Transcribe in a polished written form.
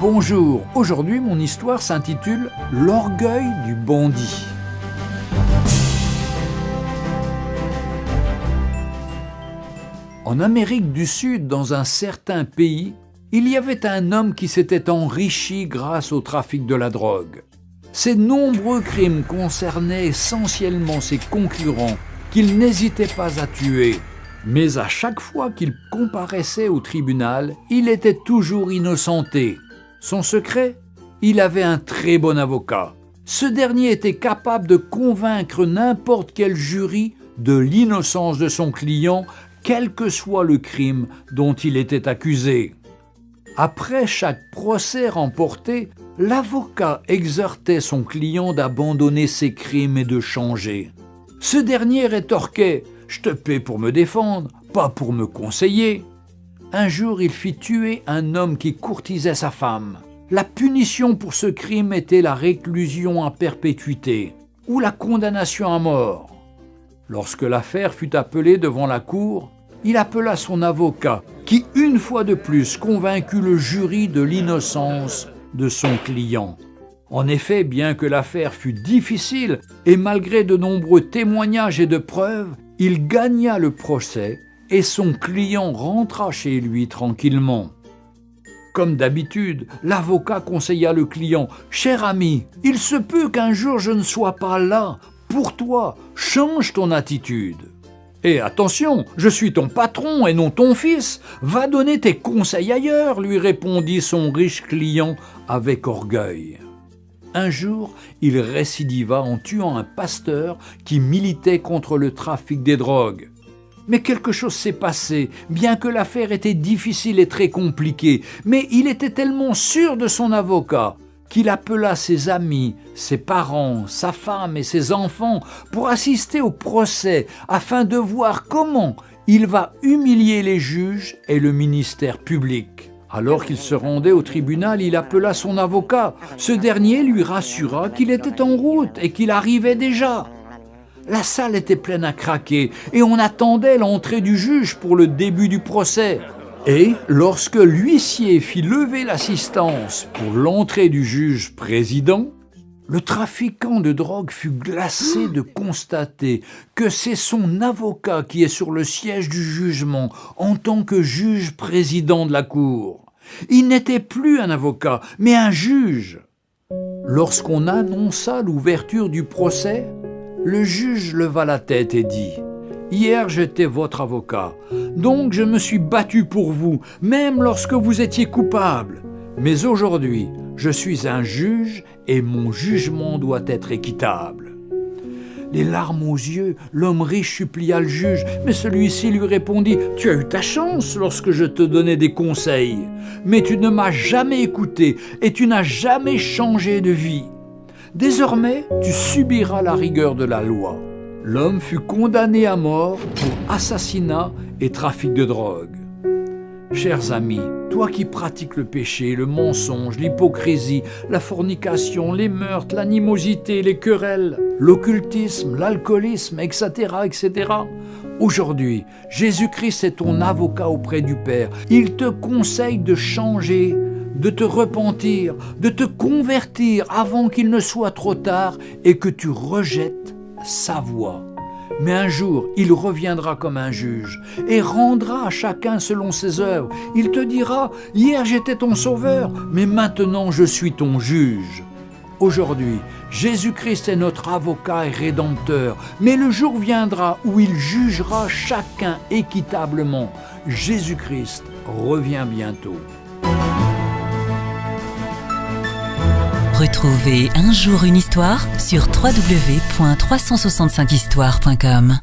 Bonjour, aujourd'hui mon histoire s'intitule « L'orgueil du bandit ». En Amérique du Sud, dans un certain pays, il y avait un homme qui s'était enrichi grâce au trafic de la drogue. Ses nombreux crimes concernaient essentiellement ses concurrents qu'il n'hésitait pas à tuer. Mais à chaque fois qu'il comparaissait au tribunal, il était toujours innocenté. Son secret ? Il avait un très bon avocat. Ce dernier était capable de convaincre n'importe quel jury de l'innocence de son client, quel que soit le crime dont il était accusé. Après chaque procès remporté, l'avocat exhortait son client d'abandonner ses crimes et de changer. Ce dernier rétorquait « Je te paie pour me défendre, pas pour me conseiller ». Un jour, il fit tuer un homme qui courtisait sa femme. La punition pour ce crime était la réclusion à perpétuité ou la condamnation à mort. Lorsque l'affaire fut appelée devant la cour, il appela son avocat qui, une fois de plus, convaincut le jury de l'innocence de son client. En effet, bien que l'affaire fût difficile et malgré de nombreux témoignages et de preuves, il gagna le procès et son client rentra chez lui tranquillement. Comme d'habitude, l'avocat conseilla le client « Cher ami, il se peut qu'un jour je ne sois pas là. Pour toi, change ton attitude. Et attention, je suis ton patron et non ton fils. Va donner tes conseils ailleurs, lui répondit son riche client avec orgueil. Un jour, il récidiva en tuant un pasteur qui militait contre le trafic des drogues. Mais quelque chose s'est passé, bien que l'affaire était difficile et très compliquée. Mais il était tellement sûr de son avocat qu'il appela ses amis, ses parents, sa femme et ses enfants pour assister au procès afin de voir comment il va humilier les juges et le ministère public. Alors qu'il se rendait au tribunal, il appela son avocat. Ce dernier lui rassura qu'il était en route et qu'il arrivait déjà. La salle était pleine à craquer et on attendait l'entrée du juge pour le début du procès. Et lorsque l'huissier fit lever l'assistance pour l'entrée du juge président, le trafiquant de drogue fut glacé de constater que c'est son avocat qui est sur le siège du jugement en tant que juge président de la cour. Il n'était plus un avocat, mais un juge. Lorsqu'on annonça l'ouverture du procès, le juge leva la tête et dit « Hier, j'étais votre avocat, donc je me suis battu pour vous, même lorsque vous étiez coupable. Mais aujourd'hui, je suis un juge et mon jugement doit être équitable. » Les larmes aux yeux, l'homme riche supplia le juge, mais celui-ci lui répondit « Tu as eu ta chance lorsque je te donnais des conseils, mais tu ne m'as jamais écouté et tu n'as jamais changé de vie. Désormais, tu subiras la rigueur de la loi. » L'homme fut condamné à mort pour assassinat et trafic de drogue. Chers amis, toi qui pratiques le péché, le mensonge, l'hypocrisie, la fornication, les meurtres, l'animosité, les querelles, l'occultisme, l'alcoolisme, etc., etc. Aujourd'hui, Jésus-Christ est ton avocat auprès du Père. Il te conseille de changer, de te repentir, de te convertir avant qu'il ne soit trop tard et que tu rejettes sa voix. Mais un jour, il reviendra comme un juge et rendra à chacun selon ses œuvres. Il te dira « Hier j'étais ton sauveur, mais maintenant je suis ton juge. » Aujourd'hui, Jésus-Christ est notre avocat et rédempteur, mais le jour viendra où il jugera chacun équitablement. Jésus-Christ revient bientôt. Retrouvez Un jour une histoire sur www.365histoire.com.